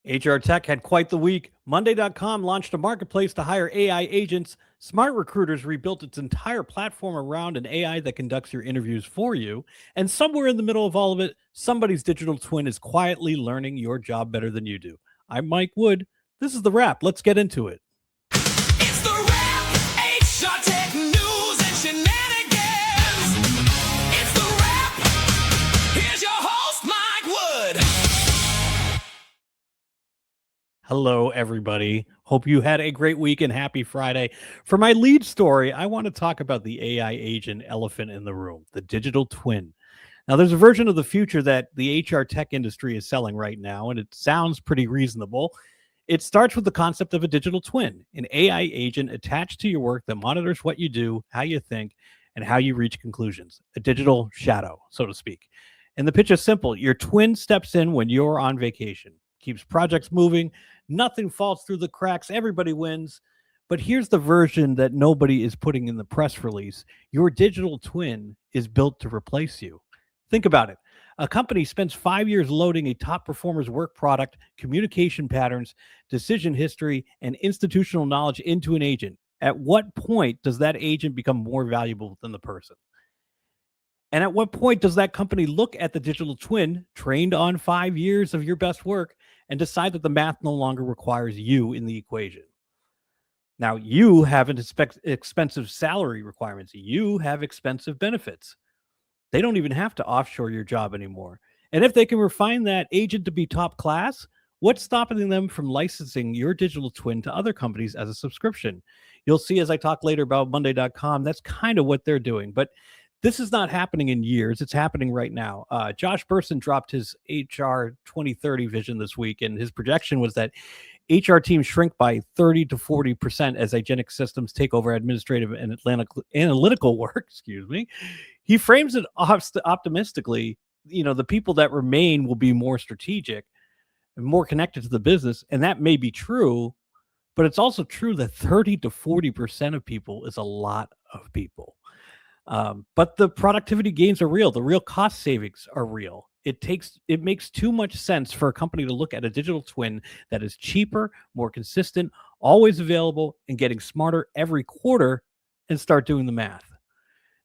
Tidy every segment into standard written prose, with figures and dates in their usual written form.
HR Tech had quite the week. Monday.com launched a marketplace to hire AI agents. SmartRecruiters rebuilt its entire platform around an AI that conducts your interviews for you. And somewhere in the middle of all of it, somebody's digital twin is quietly learning your job better than you do. I'm Mike Wood. This is The Wrap. Let's get into it. It's The Wrap, HR Tech news and shenanigans. It's The Wrap. Here's your host, Mike Wood. Hello, everybody. Hope you had a great week and happy Friday. For my lead story, I want to talk about the AI agent elephant in the room, the digital twin. Now, there's a version of the future that the HR tech industry is selling right now, and it sounds pretty reasonable. It starts with the concept of a digital twin, an AI agent attached to your work that monitors what you do, how you think, and how you reach conclusions. A digital shadow, so to speak. And the pitch is simple. Your twin steps in when you're on vacation, keeps projects moving, nothing falls through the cracks, everybody wins. But here's the version that nobody is putting in the press release. Your digital twin is built to replace you. Think about it. A company spends 5 years loading a top performer's work product, communication patterns, decision history, and institutional knowledge into an agent. At what point does that agent become more valuable than the person? And at what point does that company look at the digital twin trained on 5 years of your best work and decide that the math no longer requires you in the equation? Now, you have expensive salary requirements. You have expensive benefits. They don't even have to offshore your job anymore. And if they can refine that agent to be top class, what's stopping them from licensing your digital twin to other companies as a subscription? You'll see as I talk later about Monday.com, that's kind of what they're doing. But this is not happening in years. It's happening right now. Josh Bersin dropped his HR 2030 vision this week, and his projection was that HR teams shrink by 30 to 40% as agentic systems take over administrative and analytical work. Excuse me. He frames it optimistically. You know, the people that remain will be more strategic and more connected to the business, and that may be true, but it's also true that 30 to 40% of people is a lot of people. But the productivity gains are real. The real cost savings are real. It makes too much sense for a company to look at a digital twin that is cheaper, more consistent, always available, and getting smarter every quarter and start doing the math.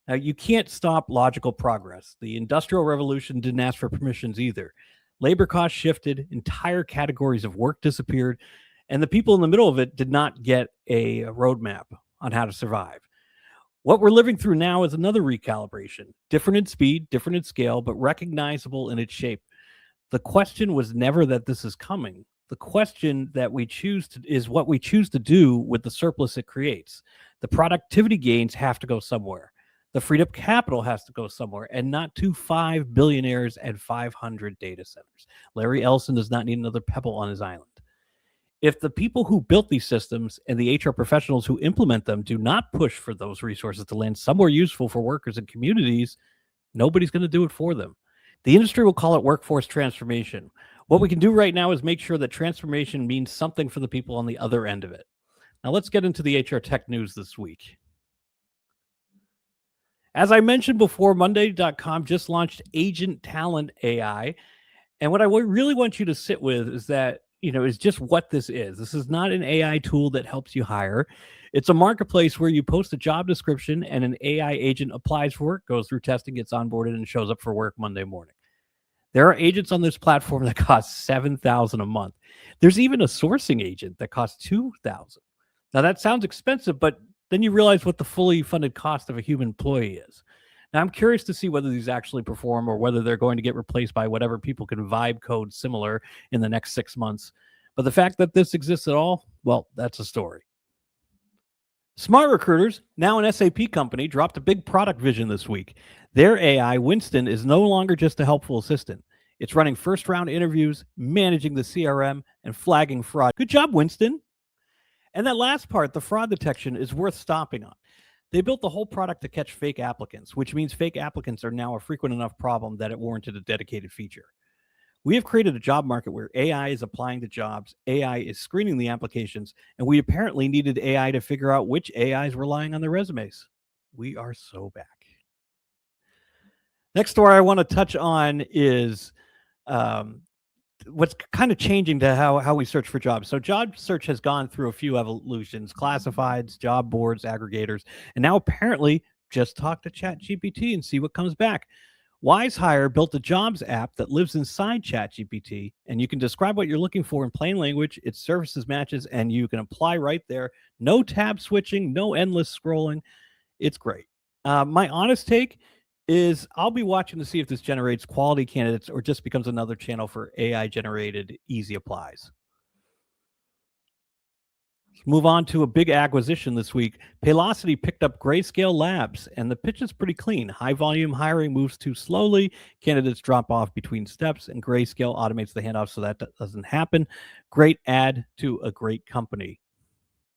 Now, you can't stop logical progress. The Industrial Revolution didn't ask for permissions either. Labor costs shifted, entire categories of work disappeared, and the people in the middle of it did not get a roadmap on how to survive. What we're living through now is another recalibration, different in speed, different in scale, but recognizable in its shape. The question was never that this is coming. The question that we choose to is what we choose to do with the surplus it creates. The productivity gains have to go somewhere. The freed up capital has to go somewhere, and not to 5 billionaires and 500 data centers. Larry Ellison does not need another pebble on his island. If the people who built these systems and the HR professionals who implement them do not push for those resources to land somewhere useful for workers and communities, nobody's going to do it for them. The industry will call it workforce transformation. What we can do right now is make sure that transformation means something for the people on the other end of it. Now let's get into the HR tech news this week. As I mentioned before, Monday.com just launched Agentalent.ai. And what I really want you to sit with is that, is just what this is. This is not an AI tool that helps you hire. It's a marketplace where you post a job description and an AI agent applies for work, goes through testing, gets onboarded, and shows up for work Monday morning. There are agents on this platform that cost $7,000 a month. There's even a sourcing agent that costs $2,000. Now that sounds expensive, but then you realize what the fully funded cost of a human employee is. Now, I'm curious to see whether these actually perform or whether they're going to get replaced by whatever people can vibe code similar in the next 6 months. But the fact that this exists at all, well, that's a story. SmartRecruiters, now an SAP company, dropped a big product vision this week. Their AI, Winston, is no longer just a helpful assistant. It's running first-round interviews, managing the CRM, and flagging fraud. Good job, Winston. And that last part, the fraud detection, is worth stopping on. They built the whole product to catch fake applicants, which means fake applicants are now a frequent enough problem that it warranted a dedicated feature. We have created a job market where AI is applying to jobs, AI is screening the applications, and we apparently needed AI to figure out which AIs were lying on their resumes. We are so back. Next story I want to touch on is what's kind of changing to how we search for jobs. So job search has gone through a few evolutions: classifieds, job boards, aggregators, and now apparently just talk to ChatGPT and see what comes back. Wizehire built a jobs app that lives inside ChatGPT, and you can describe what you're looking for in plain language. It services matches, and you can apply right there. No tab switching, no endless scrolling. It's great. My honest take is I'll be watching to see if this generates quality candidates or just becomes another channel for AI generated easy applies. Let's move on to a big acquisition this week. Paylocity picked up Grayscale Labs, and the pitch is pretty clean. High volume hiring moves too slowly. Candidates drop off between steps, and Grayscale automates the handoff so that doesn't happen. Great add to a great company.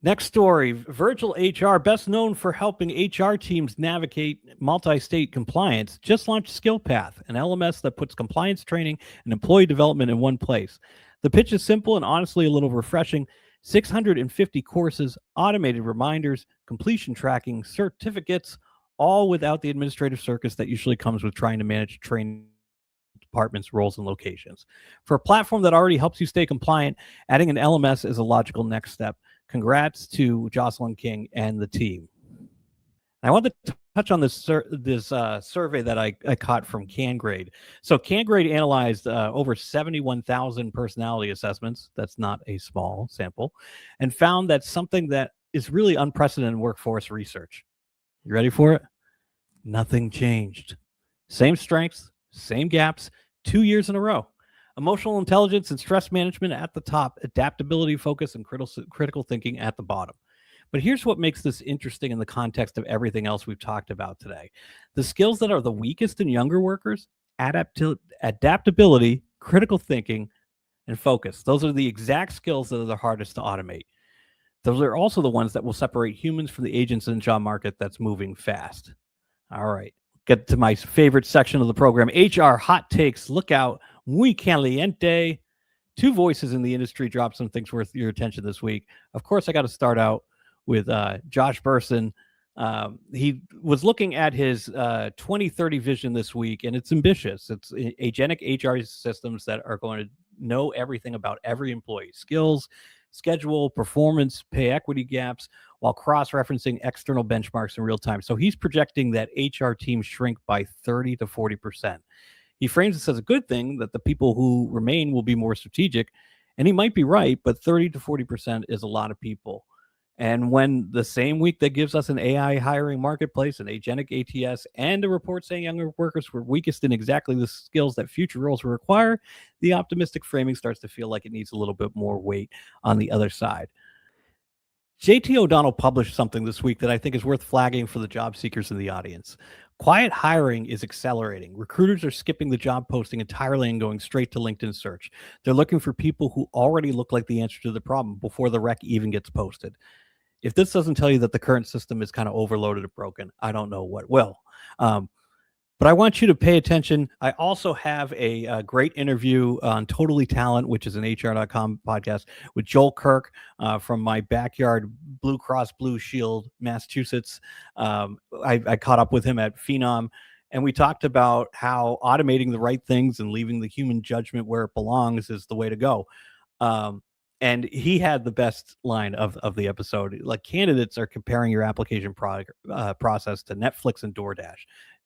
Next story, VirgilHR, best known for helping HR teams navigate multi-state compliance, just launched SkillPath, an LMS that puts compliance training and employee development in one place. The pitch is simple and honestly a little refreshing. 650 courses, automated reminders, completion tracking, certificates, all without the administrative circus that usually comes with trying to manage training departments, roles, and locations. For a platform that already helps you stay compliant, adding an LMS is a logical next step. Congrats to Jocelyn King and the team. I want to touch on this survey that I caught from Cangrade. So Cangrade analyzed over 71,000 personality assessments. That's not a small sample, and found that something that is really unprecedented in workforce research. You ready for it? Nothing changed. Same strengths, same gaps, 2 years in a row. Emotional intelligence and stress management at the top, adaptability, focus, and critical thinking at the bottom. But here's what makes this interesting in the context of everything else we've talked about today. The skills that are the weakest in younger workers: adaptability, critical thinking, and focus. Those are the exact skills that are the hardest to automate. Those are also the ones that will separate humans from the agents in the job market that's moving fast. All right, get to my favorite section of the program, HR hot takes. Look out, muy caliente. Two voices in the industry dropped some things worth your attention this week. Of course, I got to start out with Josh Bersin. He was looking at his 2030 vision this week, and it's ambitious. It's agentic HR systems that are going to know everything about every employee: skills, schedule, performance, pay equity gaps, while cross-referencing external benchmarks in real time. So he's projecting that HR teams shrink by 30 to 40%. He frames this as a good thing, that the people who remain will be more strategic, and he might be right, but 30 to 40% is a lot of people. And when the same week that gives us an AI hiring marketplace, an agentic ATS, and a report saying younger workers were weakest in exactly the skills that future roles will require, the optimistic framing starts to feel like it needs a little bit more weight on the other side. JT O'Donnell published something this week that I think is worth flagging for the job seekers in the audience. Quiet hiring is accelerating. Recruiters are skipping the job posting entirely and going straight to LinkedIn search. They're looking for people who already look like the answer to the problem before the rec even gets posted. If this doesn't tell you that the current system is kind of overloaded or broken, I don't know what will. But I want you to pay attention. I also have a great interview on Totally Talent, which is an HR.com podcast, with Joel Kirk from my backyard, Blue Cross Blue Shield, Massachusetts. I caught up with him at Phenom, and we talked about how automating the right things and leaving the human judgment where it belongs is the way to go. And he had the best line of the episode. Like, candidates are comparing your application process to Netflix and DoorDash,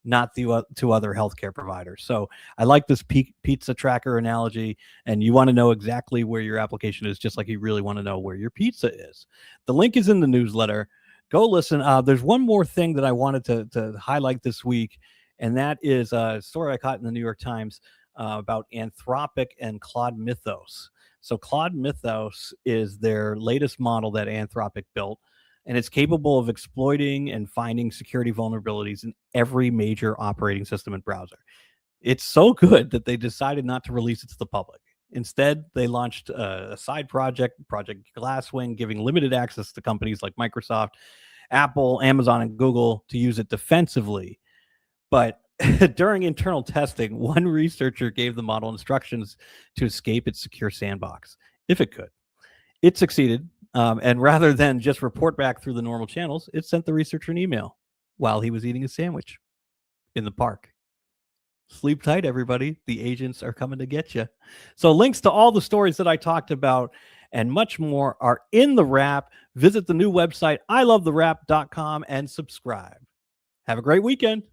not to other healthcare providers. So I like this pizza tracker analogy, and you want to know exactly where your application is, just like you really want to know where your pizza is. The link is in the newsletter. Go listen. There's one more thing that I wanted to highlight this week, and that is a story I caught in the New York Times about Anthropic and Claude Mythos. So Claude Mythos is their latest model that Anthropic built, and it's capable of exploiting and finding security vulnerabilities in every major operating system and browser. It's so good that they decided not to release it to the public. Instead, they launched a side project, Project Glasswing, giving limited access to companies like Microsoft, Apple, Amazon, and Google to use it defensively. But during internal testing, one researcher gave the model instructions to escape its secure sandbox, if it could. It succeeded, and rather than just report back through the normal channels, it sent the researcher an email while he was eating a sandwich in the park. Sleep tight, everybody. The agents are coming to get you. So links to all the stories that I talked about and much more are in the wrap. Visit the new website, ilovethewrap.com, and subscribe. Have a great weekend.